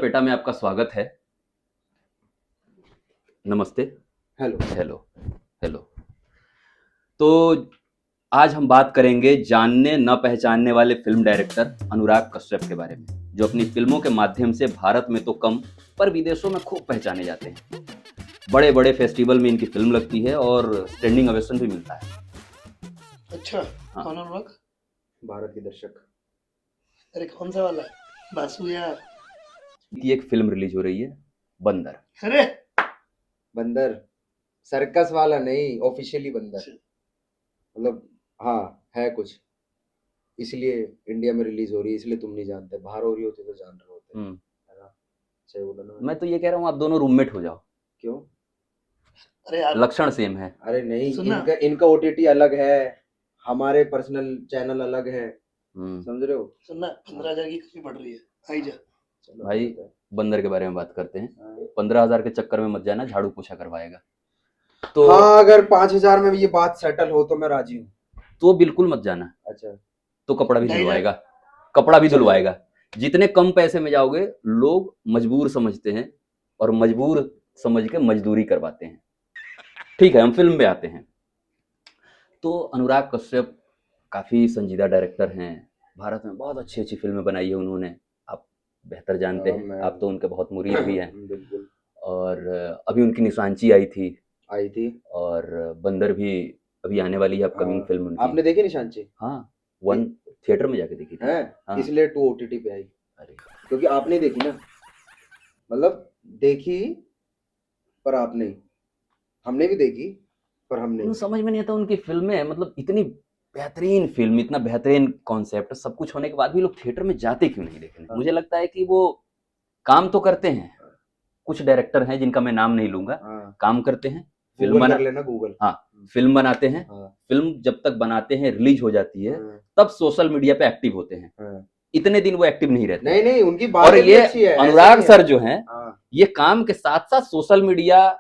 बेटा में आपका स्वागत है। नमस्ते। हेलो। हेलो। हेलो। तो आज हम बात करेंगे जानने न पहचानने वाले फिल्म डायरेक्टर अनुराग कश्यप के बारे में, जो अपनी फिल्मों के माध्यम से भारत में तो कम पर विदेशों में खूब पहचाने जाते हैं। बड़े बड़े फेस्टिवल में इनकी फिल्म लगती है और स्टैंडिंग ओवेशन भी मिलता है। अच्छा, हाँ। कौन अनुराग? भारत के दर्शक। अरे कौन सा वाला? बासु या? की एक फिल्म रिलीज हो रही है, बंदर। अरे बंदर सर्कस वाला नहीं, ऑफिशियली बंदर। मतलब हाँ है कुछ, इसलिए इंडिया में रिलीज हो रही है, इसलिए तुम नहीं जानते। बाहर हो रही होती तो जान रहे होते, है ना? सही बोला ना? मैं तो ये कह रहा हूँ आप दोनों रूममेट हो जाओ, क्यों? अरे यार, लक्षण सेम है। अरे नहीं, सुनना। इनका ओटीटी अलग है, हमारे पर्सनल चैनल अलग है, समझ रहे हो? सुनना, 15,000 की कमी पड़ रही है, आई जा। चलो भाई ठीक है। बंदर के बारे में बात करते हैं। हाँ। 15,000 के चक्कर में मत जाना, झाड़ू पोछा करवाएगा तो। हाँ, अगर 5,000 में भी ये बात सेटल हो तो मैं राजी हूँ। तो बिल्कुल मत जाना, अच्छा, तो कपड़ा भी 2,500 धुलवाएगा। कपड़ा भी चलो। धुलवाएगा। जितने कम पैसे में जाओगे लोग मजबूर समझते हैं और मजबूर समझ के मजदूरी करवाते हैं। ठीक है, हम फिल्म में आते हैं। तो अनुराग कश्यप काफ़ी संजीदा डायरेक्टर हैं। भारत में बहुत अच्छी अच्छी फिल्में बनाई है उन्होंने, आप बेहतर जानते हैं, आप तो उनके बहुत मुरीद भी हैं। बिल्कुल। और अभी उनकी निशांची आई थी, और बंदर भी अभी आने वाली है, अपकमिंग फिल्म उनकी। आपने देखी निशांची? हाँ, 1 थिएटर में जाके देखी थी। है? हाँ। इसलिए 2 ओटीटी पे आई। अरे क्योंकि आपने देखी ना, मतलब देखी पर आप नहीं, हमने भी देखी पर हम नहीं। समझ में नहीं आता उनकी फिल्में, मतलब इतनी बेहतरीन फिल्म, इतना बेहतरीन कॉन्सेप्ट, सब कुछ होने के बाद भी लोग थिएटर में जाते क्यों नहीं देखने? हाँ। मुझे लगता है कि वो काम तो करते हैं, कुछ डायरेक्टर हैं जिनका मैं नाम नहीं लूंगा, हाँ। काम करते हैं, फिल्म गूगल बना, कर लेना, गूगल। हाँ, फिल्म बनाते हैं, हाँ। फिल्म जब तक बनाते हैं, रिलीज हो जाती है, हाँ। तब सोशल मीडिया पे एक्टिव होते हैं। हाँ। इतने दिन वो एक्टिव नहीं रहते। नहीं नहीं, उनकी और बात भी ये अच्छी है, ऐसा अनुराग नहीं है। सर जो हैं, हाँ। ये काम के साथ साथ सोशल मीडिया,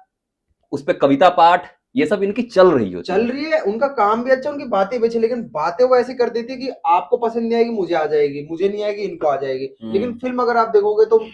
उस पे कविता पाठ, ये सब इनकी चल रही होती चल रही है, उनका काम भी अच्छा, उनकी बातें भी अच्छी, लेकिन बातें वो ऐसी कर देती है कि आपको पसंद नहीं आएगी, मुझे आ जाएगी, मुझे नहीं आएगी, इनको आ जाएगी। लेकिन फिल्म अगर आप देखोगे तो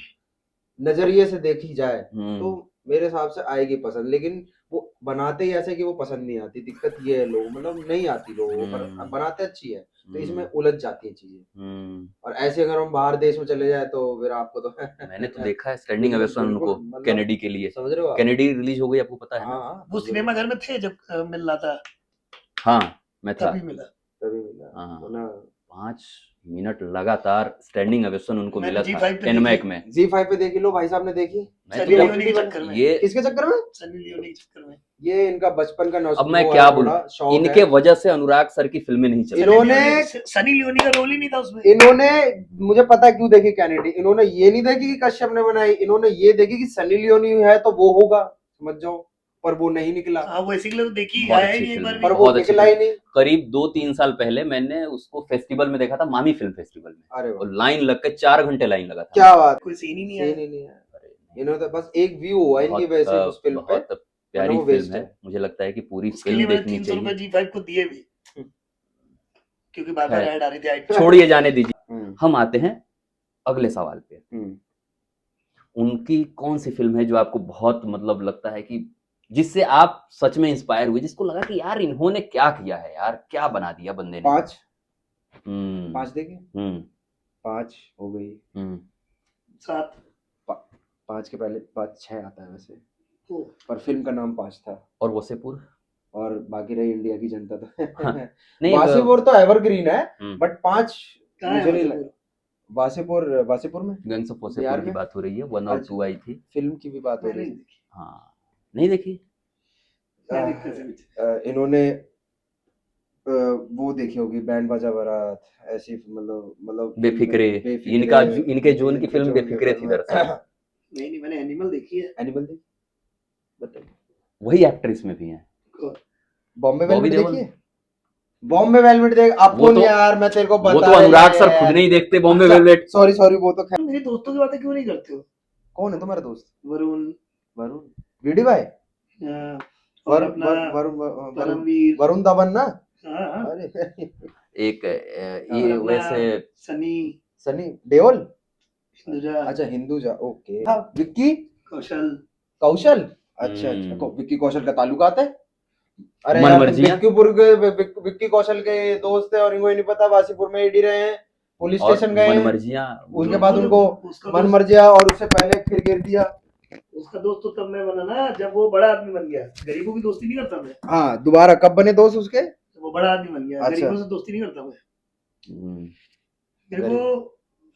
नजरिए से देखी जाए तो मेरे हिसाब से आएगी पसंद, लेकिन वो बनाते ही ऐसे कि वो पसंद नहीं आती। दिक्कत ये है, लोग मतलब नहीं आती लोगों को, पर बनाते अच्छी है तो इसमें उलझ जाती है चीजें। और ऐसे अगर हम बाहर देश में चले जाए तो फिर आपको तो मैंने तो देखा है स्टैंडिंग ओवेशन उनको, मतलब कैनेडी के लिए। समझ रहे हो आप? कैनेडी रिलीज हो गई, आपको पता है ना? हाँ, वो सिनेमा घर में थे जब मिल रहा था, हाँ, मैं था। तभी मिला। हाँ, तो ना 5 मिनट लगातार स्टैंडिंग ओवेशन उनको मैंने मिला था G5 पे एनमैक देखी। में। Z5 पे देखी लो भाई साहब ने देखी। मैं तो सनी जब लियोनी के चक्कर में। ये किसके चक्कर में? सनी लियोनी के चक्कर में। ये इनका बचपन का अब मैं वो क्या है, बोलूं, थोड़ा शौक इनके है। वजह से अनुराग सर की फिल्में नहीं चल रही। सनी लियोनी का रोल ही नहीं था उसमें। इन्होंने, मुझे पता है क्यों देखी कैनेडी। इन्होंने ये नहीं देखी कि कश्यप ने बनाई, इन्होंने ये देखी कि सनी लियोनी है तो वो होगा, समझ जाओ। पर वो नहीं निकला। हाँ, वो इसी के लिए तो देखी, बहुत आया ही अच्छी नहीं एक फिल्म बार है, भी। पर वो बहुत अच्छी निकला ही फिल्म। नहीं। करीब 2-3 साल पहले मैंने उसको फेस्टिवल में देखा था, मामी फिल्म फेस्टिवल में, अरे और लाइन लग के 4 घंटे लाइन लगा था। क्या बात, कोई सीन ही नहीं सीन आया। ही नहीं है। अरे इन्होंने तो बस एक व्यू हुआ इनकी वजह से उस फिल्म पे, बहुत प्यारी वो फिल्म waste है। है। मुझे लगता है कि पूरी उसके फिल्म लिए मैंने देखनी 300 रुपए चाहिए। G5 को दिए भी, क्योंकि बार बार ऐड आ रही थी। छोड़िए, जाने दीजिए। हम आते हैं अगले सवाल पे। उनकी कौन सी फिल्म है जो आपको बहुत मतलब लगता है कि जिससे आप सच में इंस्पायर हुए, जिसको लगा कि यार इन्होंने क्या किया है, यार क्या बना दिया बंदे ने? 5 5 देखिए। 5 हो गई। 7 5 के पहले 5-6 आता है वैसे, पर फिल्म का नाम 5 था। और वसेपुर, और बाकी रही इंडिया की जनता तो नहीं, वासेपुर तो एवरग्रीन है, बट 5 कहाँ मुझे है नहीं लगा। वासेपुर में गंग्स ऑफ वसेपुर की बात हो रही है, 1 और 2 आई थी। फिल्म की भी बात हो रही है। हाँ, नहीं देखी। इन्होंने वो देखी होगी, बैंड बाजा बारात, ऐसी मतलब बेफिक्रे, इनके जोन की फिल्म बेफिक्रे थी दरअसल। नहीं, मैंने एनिमल देखी है। एनिमल देखी, बताइए। वही एक्टर इसमें भी है। बॉम्बे बॉबी वेलवेट देओल। देखी है? बॉम्बे वेलवेट देख, अपन यार मैं तेरे को बता, वो तो अनुराग सर खुद नहीं देखते बॉम्बे वेलवेट। सॉरी वो तो खैर। मेरे दोस्तों की बातें क्यों नहीं करते हो? कौन है तुम्हारा दोस्त? वरुण वीडी भाई, और अपना परमवीर, वरुण धवन ना? हाँ, अरे एक ये वैसे सनी सनी देओल, हिंदुजा, अच्छा हिंदुजा, ओके। हाँ, विक्की कौशल। कौशल, अच्छा अच्छा, हम्म। विक्की कौशल का ताल्लुकात है। अरे मन यार तुम मर्जियां। विक्की कौशल के दोस्त है और इनको ही नहीं पता, वासीपुर में ईडी रहे हैं, पुलिस और स्टेशन गए मन हैं, मर्जियां उसके तो बाद वो उनको जब उसका मन दोस्त, मर गया और उससे पहले फिर गिर दिया। उसका दोस्त तो तब मैं बना ना जब वो बड़ा आदमी बन गया। गरीबों की दोस्ती नहीं करता मैं। हाँ, दोबारा कब बने दोस्त उसके? जब वो बड़ा आदमी बन गया, अच्छा। गरीबों से दोस्ती नहीं करता मैं। हम्म, मेरे को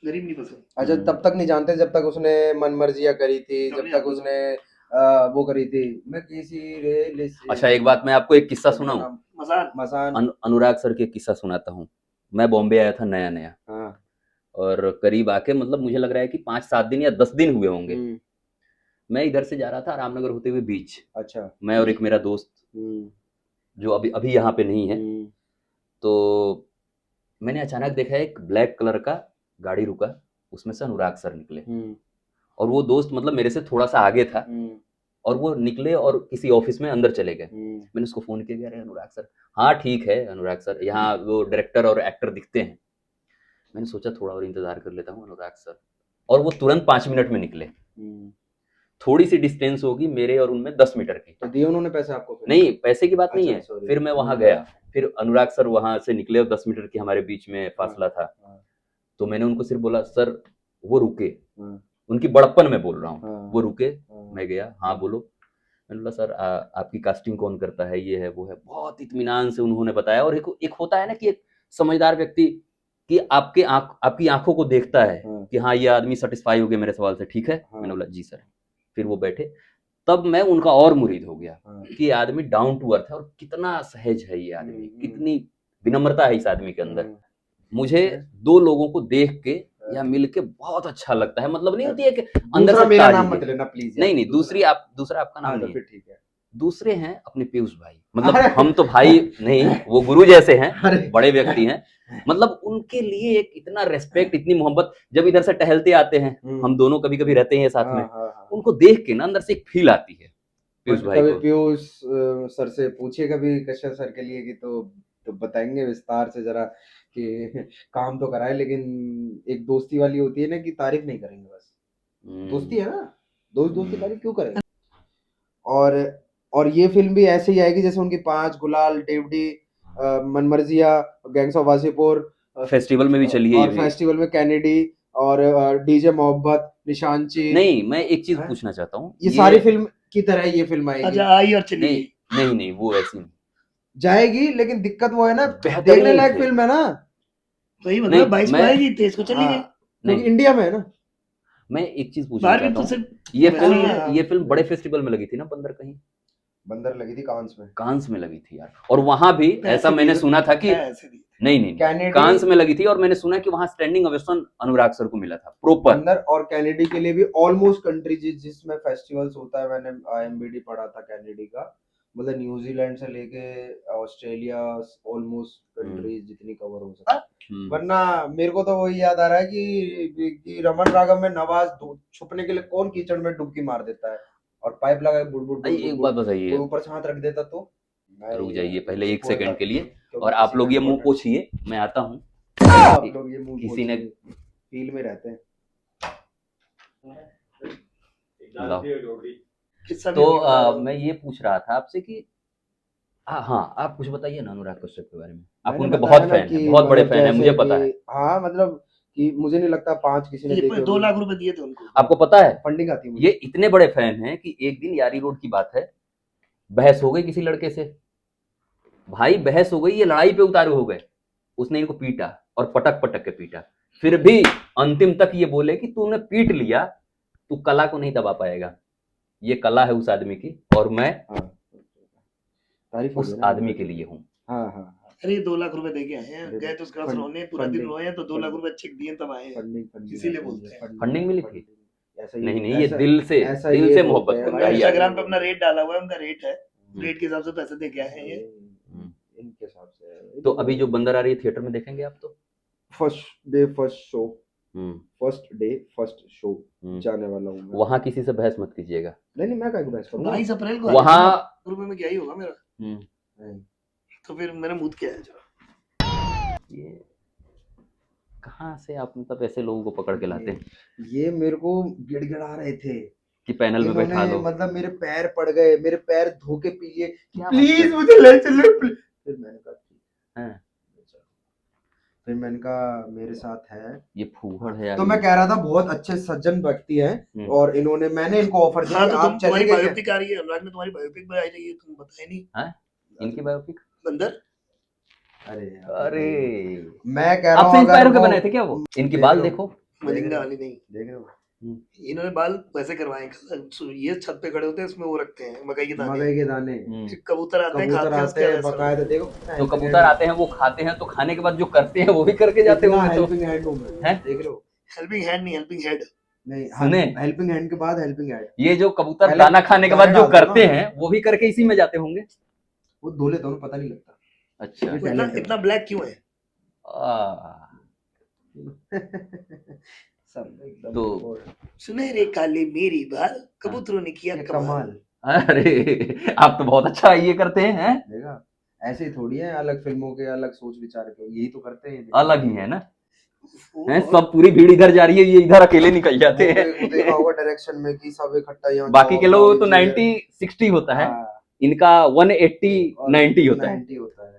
गरीब नहीं पसंद। अच्छा, तब तक नहीं जानते जब तक उसने मन मर्जिया करी थी, तब जब नहीं तक जानते। उसने वो करी थी, मैं किसी रेल से। अच्छा एक बात मैं आपको एक किस्सा उसका सुनाऊं। नाम मजाक। मसान। अनुराग सर के किस्सा सुनाता हूँ। मैं बॉम्बे आया था नया नया, हाँ। और करीब आके मतलब मुझे लग रहा है कि 5-7 दिन या 10 दिन हुए होंगे। हम्म, मैं इधर से जा रहा था रामनगर होते हुए बीच, अच्छा। मैं और एक मेरा दोस्त हम्म, जो अभी अभी यहाँ पे नहीं है। हम्म, तो मैंने अचानक देखा एक ब्लैक कलर का गाड़ी रुका, उसमें से अनुराग सर निकले। हम्म, और वो दोस्त मतलब मेरे से थोड़ा सा आगे था, हम्म, और वो निकले और किसी ऑफिस में अंदर चले गए। हम्म, मैंने उसको फोन किया, अरे अनुराग सर। हाँ ठीक है अनुराग सर, यहाँ वो डायरेक्टर और एक्टर दिखते हैं। मैंने सोचा थोड़ा और इंतजार कर लेता हूँ अनुराग सर, और वो तुरंत 5 मिनट में निकले। हम्म। थोड़ी सी डिस्टेंस होगी मेरे और उनमें 10 मीटर की। तो दिए उन्होंने पैसे आपको फिर? नहीं पैसे की बात नहीं अच्छा, है। sorry। फिर मैं वहां गया, फिर अनुराग सर वहां से निकले और 10 मीटर की हमारे बीच में फासला था। हाँ, तो मैंने उनको सिर्फ बोला सर, वो रुके। हाँ, उनकी बड़प्पन में बोल रहा हूँ, हाँ, वो रुके। हाँ, मैं गया, हाँ बोलो। मैंने बोला सर आपकी कास्टिंग कौन करता है, ये है वो है। बहुत इत्मीनान से उन्होंने बताया। और एक होता है ना कि एक समझदार व्यक्ति कि आपकी आंखों को देखता है हाँ, कि हाँ ये आदमी सेटिस्फाई हो गया मेरे सवाल से, ठीक है। हाँ। मैंने बोला जी सर। फिर वो बैठे, तब मैं उनका और मुरीद हो गया हाँ। कि ये आदमी डाउन टू अर्थ है, और कितना सहज है ये आदमी, कितनी विनम्रता है इस आदमी के अंदर। मुझे दो लोगों को देख के या मिल के बहुत अच्छा लगता है। मतलब नहीं होती है कि अंदर दूसरा से मेरा ताजगी नाम मत है। लेना प्लीज नहीं नहीं, दूसरा आपका नाम हाँ, तो नहीं फिर है। ठीक है। दूसरे हैं अपने पीयूष भाई, मतलब अरे! हम तो भाई नहीं, वो गुरु जैसे हैं, अरे! बड़े व्यक्ति हैं। मतलब उनके लिए एक इतना रेस्पेक्ट, इतनी मोहब्बत। जब इधर से टहलते आते हैं, हम दोनों कभी कभी रहते हैं साथ में, हाँ, हाँ। उनको देख के ना अंदर से एक फील आती है पीयूष बट भाई कभी को। पीयूष सर से पूछिए कभी कश्यप सर के लिए कि तो बताएंगे विस्तार से जरा कि काम तो कराए, लेकिन एक दोस्ती वाली होती है ना कि तारीफ नहीं करेंगे बस। दोस्ती है ना, दोस्त की तारीफ क्यों करें? और और ये फिल्म भी ऐसे ही आएगी जैसे उनकी 5 Gulaal, Dev D, Manmarziyaan, gangs of Wasseypur, festival में भी चली है ये और भी। फेस्टिवल में कैनेडी, और डीजे मोहब्बत, निशानची। नहीं, मैं एक चीज हैं? पूछना चाहता हूँ, ये सारी फिल्म की तरह ये फिल्म आएगी। अच्छा आई और चली नहीं गई। नहीं नहीं, वो ऐसी नहीं। जाएगी, लेकिन दिक्कत वो है ना, देखने बेहतरीन लायक थे। फिल्म है ना। तो ये नहीं मतलब 22 को मैं आएगी, 23 को चली गई। हाँ, क्योंकि नहीं, इंडिया में है ना। मैं एक चीज पूछना बाहर भी चाहता तो हूँ। सिर्फ ये वैसे ही है। फिल्म ये फिल्म बड़े फेस्टिवल में लगी थी ना, बंदर कहीं बंदर लगी थी कांस में। कांस में लगी थी यार। और वहां भी ऐसा ऐसे मैंने दिए- सुना था कि ऐसे दिए। नहीं नहीं, कैनेडी, कांस में लगी थी, और मैंने सुना कि वहां स्टैंडिंग ओवेशन अनुराग सर को मिला था प्रॉपर। बंदर और कैनेडी के लिए भी ऑलमोस्ट कंट्री जिसमें फेस्टिवल्स होता है, मैंने आईएमबीडी पढ़ा था कैनेडी का, मतलब न्यूजीलैंड से लेके ऑस्ट्रेलिया, ऑलमोस्ट कंट्रीज जितनी कवर हो सकता है। वरना मेरे को तो वही याद आ रहा है कि रमन राघव में नवाज छुपने के लिए कौन कीचड़ में डुबकी मार देता है और पाइप लगा के बुड़ बुड़ बुड़ एक बुड़ बात बुड़ बताइए, कोई ऊपर से हाथ रख देता तो। रुक जाइए पहले एक spoiler, सेकंड के लिए, क्योंकि और आप किसी लोग ने ये मुंह spoiler- पोछिए, मैं आता हूँ। आप लोग ये मुंह किसी ने फील में रहते हैं। लाओ। किस्सा भी तो नहीं बता रहा हूँ। मैं ये पूछ रहा था आपसे कि हाँ आप कुछ बताइए ना अनुराग कश्यप के बारे में। आप मैंने उनके बताया बहुत ना फैन कि हैं, बहुत बड़े मतलब फैन हैं, मुझे जैसे पता है। कि हाँ, मतलब कि मुझे नहीं लगता 5 किसी ने ये देखे 2 लाख रुपए दिए थे उनको। आपको पता है फंडिंग आती है मुझे। ये इतने बड़े फैन हैं कि एक दिन यारी रोड की बात है, बहस हो गई किसी लड़के से। भाई बहस हो गई, ये लड़ाई पे उतारू हो गए। उसने इनको पीटा और पटक पटक के पीटा। फिर भी अंतिम तक ये बोले कि तूने पीट लिया, तू कला को नहीं दबा पाएगा। ये कला है उस आदमी की, और मैं हाँ, तारीफ हो उस गई ना आदमी मेरे के को। लिए हूँ। हाँ हाँ हाँ, अरे 2 लाख रुपए दे के आए हैं, अरे गए तो उसके पास फंड- रोने, पूरा दिन फंडिंग- रोए हैं, तो 2 लाख फंडिंग- रुपए चेक दिए तब आए हैं। फंडिंग इसीलिए बोलते हैं। फंडिंग मिली थी? ऐसा ही नहीं नहीं, ये ऐसा- दिल से, ऐसा दिल ये से बोलते मोहब्बत हैं करता भाई, है ये इंस्टाग्राम पे आदमी। अपना रेट डाला हुआ है, उनका रेट है, रेट के हिसाब से पैसे दे के आए हैं ये। इनके हिसाब से। तो अभी जो बंदर आ रही है थिएटर में देखेंगे आप तो? फर्स्ट डे फर्स्ट शो जाने वाला हूँ मैं। वहां किसी से बहस मत कीजिएगा। नहीं मैं काहे को बहस करूंगा। 22 अप्रैल को वहाँ रुपए में क्या ही होगा मेरा। नहीं। तो फिर मैंने मूड किया है जरा। ये कहाँ से आप मतलब ऐसे लोगों को पकड़ के लाते हैं ये मेरे को गिड़गिड़ा रहे थे कि पैनल में बैठा इन्होंने, लो? मतलब मेरे पैर पड़ गए, मेरे पैर धो के पीजिए, क्या बात प्लीज कर- मुझे ले चलो प्लीज। फिर मैंने कहा ठीक। हाँ, फिर मैंने कहा मेरे साथ है, ये फूहड़ है यार तो मैं ये। कह रहा था बहुत अच्छे सज्जन व्यक्ति हैं, हम्म। और इन्होंने, मैंने इनको ऑफर दिया हाँ कि तो आप तुम्हारी चलेंगे क्या? बायोपिक आ रही है, अनुराग ने तुम्हारी बायोपिक बनाई रही है, तुम बताए नहीं। हाँ, इनकी बायोपिक? बंदर अरे यार, अरे मैं कह रहा आपसे हूँ इंस्पायर अगर होकर वो, बनाए थे क्या वो? इनकी देख बाल रहे हो? देखो। मलिंगा वाली नहीं, देख रहे हो, इन्होंने बाल वैसे करवाए हैं, ये छत पे खड़े होते हैं, इसमें वो रखते हैं मकई के दाने, मकई के दाने, फिर कबूतर आते हैं कबूतर खाते हैं, आते उसके हैं वैसा बकायदा, देखो तो कबूतर आते हैं वो खाते हैं, तो खाने के बाद जो करते हैं वो भी करके जाते कितना होंगे तो। हेल्पिंग हैंड हूँ मैं, हैं? देख रहे हो? हेल्पिंग हैंड नहीं, हेल्पिंग हेड। नहीं, सुने? हेल्पिंग हैंड के बाद हेल्पिंग हैंड, ये जो कबूतर पहले दाना खाने के बाद दाना जो डालते करते ना। हैं वो भी करके इसी में जाते होंगे। वो धो लेता हूँ, पता नहीं लगता। अच्छा। ये तो इतना talent है। इतना ब्लैक क्यों है? आ, सब एकदम तो सुनहरे काले मेरी बाल, कबूतरों ने किया ये कमाल। कमाल। अरे आप तो बहुत अच्छा ये करते हैं। देखा, ऐसे ही थोड़ी है, अलग फिल्मों के अलग सोच विचार के, यही तो करते हैं। अलग ही है ना, वो हैं? सब पूरी भीड़ इधर जा रही है, ये इधर अकेले निकल जाते वो हैं। देखा होगा डायरेक्शन में कि सब इकट्ठा यहाँ बाकी के जाओ, लोग जाओ, तो engineer। 90-60 होता है, हाँ, इनका 180-90 होता है। 90 होता है।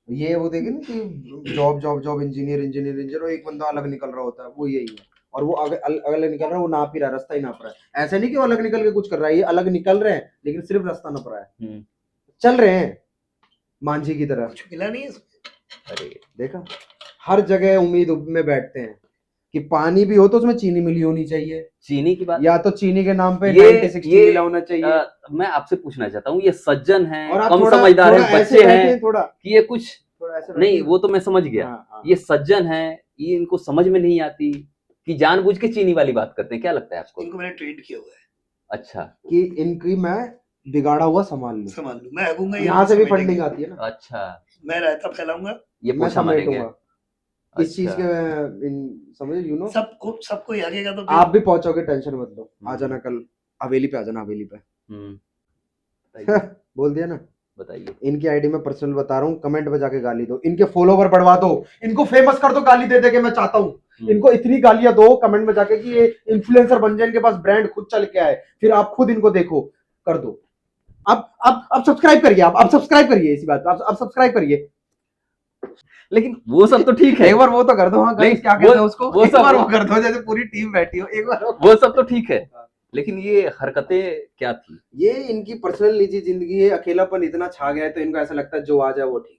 ये वो देखे ना कि job job job, engineer engineer engineer, एक बंदा अलग निकल रहा होता है, वो यही है। और वो अलग निकल रहा है, वो नाप ही रहा है, रास्ता ही नाप रहा है। ऐसा नहीं कि वो अलग निकल के कुछ कर रहा है, ये अलग निकल रहे हैं लेकिन सिर्फ रास्ता नाप रहा है, चल रहे हैं मांझी की तरह। कुछ मिला नहीं है इसमें। अरे देखा, हर जगह उम्मीद में बैठते हैं कि पानी भी हो तो उसमें चीनी मिली होनी चाहिए, चीनी की बात, या तो चीनी के नाम पे ये 90-60 मिला होना चाहिए। मैं आपसे पूछना चाहता हूँ, ये सज्जन हैं, और आप कम थोड़ा समझदार थोड़ा हैं, ऐसे बच्चे बैठिए, हैं थोड़ा कि ये कुछ थोड़ा ऐसे नहीं, बैठिए। वो तो मैं समझ गया। हाँ, हाँ। ये सज्जन हैं, ये इनको समझ में नहीं आती कि जानबूझ के चीनी वाली बात करते हैं। क्या लगता है आपको? इनको मैंने ट्रेंड किया हुआ है, अच्छा कि इनकी मैं बिगाड़ा हुआ संभाल लूं, संभाल लूं, मैं आगूंगा, यहाँ से भी फंडिंग आती है ना, अच्छा, मैं रायता फैलाऊंगा, ये मैं पोछा मारेंगे। समेटूंगा इस चीज अच्छा, के, समझ यू नो। सबको ही आगेगा तो आप भी पहुंचोगे, टेंशन मत लो, आ हम्म। जाना कल हवेली पे, आ जाना हवेली पे। बताइए बोल दिया ना। बताइए। इनकी आईडी में पर्सनल बता रहा हूँ, कमेंट में जाके गाली दो, इनके फॉलोवर बढ़वा दो, इनको फेमस कर दो, गाली दे दे के मैं चाहता हूँ। इनको इतनी गालियां दो कमेंट में जाके कि ये इन्फ्लुएंसर बन जाए, इनके पास ब्रांड खुद चल के आए, फिर आप खुद इनको देखो, कर दो। अब सब्सक्राइब करिए, आप सब्सक्राइब करिए, इसी बात पे आप सब्सक्राइब करिए। लेकिन वो सब तो ठीक है, एक बार वो तो कर दो। हाँ नहीं, गाइस, क्या कहते हैं उसको, वो एक सब- बार वो कर दो, जैसे पूरी टीम बैठी हो, एक बार वो सब तो ठीक है, लेकिन ये हरकतें क्या थी? ये इनकी पर्सनल निजी जिंदगी है, अकेलापन इतना छा गया है तो इनको ऐसा लगता है जो आ जाए वो ठीक।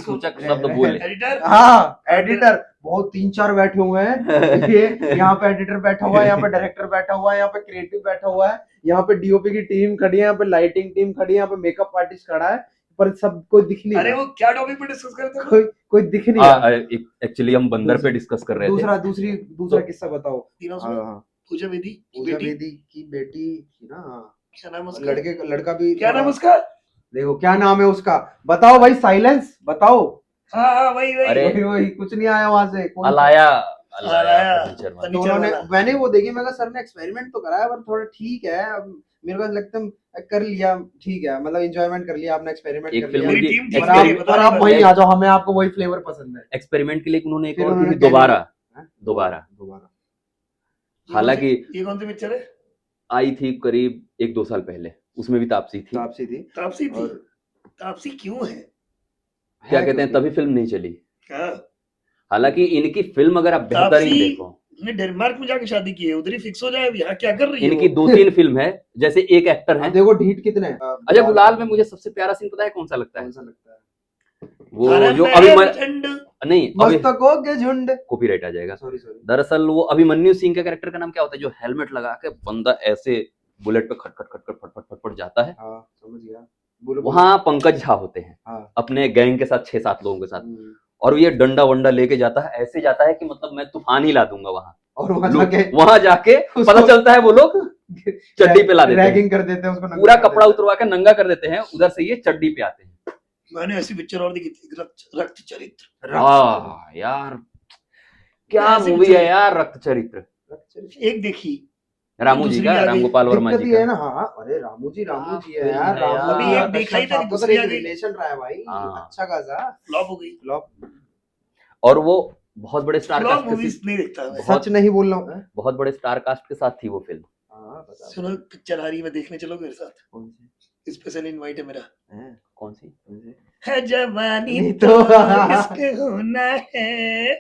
सूचक शब्द बोले। एडिटर, हाँ, एडिटर बहुत 3-4 बैठे हुए हैं। ये यहाँ पे एडिटर बैठा हुआ है, यहाँ पे डायरेक्टर बैठा हुआ है, यहाँ पे क्रिएटिव बैठा हुआ है, यहाँ पे डीओपी की टीम खड़ी है, यहाँ पे लाइटिंग टीम खड़ी है, यहाँ पे मेकअप आर्टिस्ट खड़ा है, पर सब कोई दिख नहीं अरे रहा, वो क्या टॉपिक पे डिस्कस करते हो? कोई दिख नहीं रहा। एक्चुअली हम बंदर पे डिस्कस कर रहे थे। दूसरा किस्सा बताओ। तीनों हाँ, में हाँ। पूजा बेदी की पूजा बेटी, बेदी की बेटी थी ना, हाँ। क्या नाम है उसका? लड़का भी, क्या नाम है उसका? देखो क्या नाम है उसका, बताओ भाई, साइलेंस बताओ। हाँ वही अरे, वही कुछ नहीं आया वहां से, अलाया अलाया, शर्मा। तो उन्होंने, मैंने वो देखी, मैं कहा सर ने एक्सपेरिमेंट तो कराया पर थोड़ा ठीक है, अब मेरे को लगता है कर लिया, ठीक है, मतलब एंजॉयमेंट कर लिया आपने, एक्सपेरिमेंट एक कर फिल्म लिया, मेरी उनकी टीम ठीक और नहीं है, आप वहीं आ जाओ, हमें आपको वही फ्लेवर पसंद है। एक्सपेरिमेंट के लिए उन्होंने एक फिर और उन्होंने की थी, दोबारा। दोबारा हालांकि ये कौन सी पिक्चर है? आई थी करीब 1-2 साल पहले, उसमें भी तापसी थी। तापसी थी, तापसी थी। और तापसी क्यों है? क्या कहते हैं, तभी फिल्म नहीं चली। हाँ, हालांकि इनकी फिल्म अगर आप बेहतरीन तापसी देखो, ने डेनमार्क में जाके शादी की है, उधर ही फिक्स हो जाए, यहाँ क्या कर रही है इनकी वो? 2-3 फिल्म है, जैसे एक एक्टर है, देखो ढीठ कितने हैं। अच्छा गुलाल में मुझे सबसे प्यारा सीन पता है कौन सा लगता है? कौन सा लगता है? वो अरे जो महरचंड, नहीं, मस्तकों के झुंड, कॉपीराइट आ जाएगा। सॉरी दरअसल वो अभिमन्यु सिंह का कैरेक्टर का नाम क्या होता है, जो हेलमेट लगा के बंदा ऐसे बुलेट पे खट खट खट खट फट फट फट जाता है, हाँ समझ गया, बोलो वहां पंकज झा होते हैं हाँ। अपने गैंग के साथ, 6-7 लोगों के साथ, और ये डंडा वंडा लेके जाता है, ऐसे जाता है कि मतलब मैं तूफान ही ला दूंगा वहां। और वहां जाके पता चलता है वो लोग चड्डी पे ला देते हैं, रैगिंग कर देते हैं उसको, पूरा कपड़ा उतरवा के नंगा कर देते हैं, उधर से ये चड्डी पे आते हैं। मैंने ऐसी पिक्चर और देखी थी, रक्त चरित्र। यार क्या ऐसी मूवी पिक्चर है यार, रक्त चरित्र। एक देखी, रामू जी दूसरी का, आ गई। राम गोपाल वर्मा दिक्कत जी ये है का। ना, हाँ, अरे रामू जी है फिल्म यार, है रामू यार। अभी एक देखा ही था, दूसरी आ गई। रिलेशन रहा है भाई, हाँ। अच्छा खासा फ्लॉप हो गई। फ्लॉप। और वो बहुत बड़े स्टार फ्लॉप कास्ट के मूवीज नहीं देखता मैं। बहुत- सच नहीं बोल रहा हूँ। बहुत बड़े स्टार कास्ट के साथ थी वो फिल्म। हाँ, बता। सुनो पिक्चर आ रही है, देखने चलोगे मेरे साथ? कौन सी? स्पेशल इनवाइट है मेरा। हैं? कौन सी? कौन सी? है जवानी नहीं तो तो- इश्क होना है।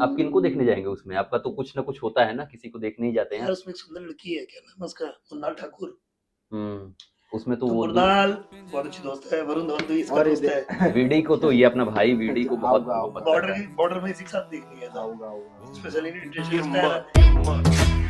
आप किनको देखने जाएंगे उसमें? आपका तो कुछ ना कुछ होता है ना, किसी को देखने ही जाते यार हैं। उसमें एक सुंदर लड़की है, क्या नाम है उसका? मुन्ना ठाकुर। उसमें तो तो वो मुरदाल बहुत अच्छी दोस्त है, वरुण धवन तो इसका और दोस्त है। वीडी को तो ये अपना भाई वीडी को बहुत आऊंगा, मोहब्बत बॉर्डर करता है। बॉर्डर में इसी के साथ देखनी है। आऊंगा, आऊंगा। स्पेशली इंटरेस्ट है ना।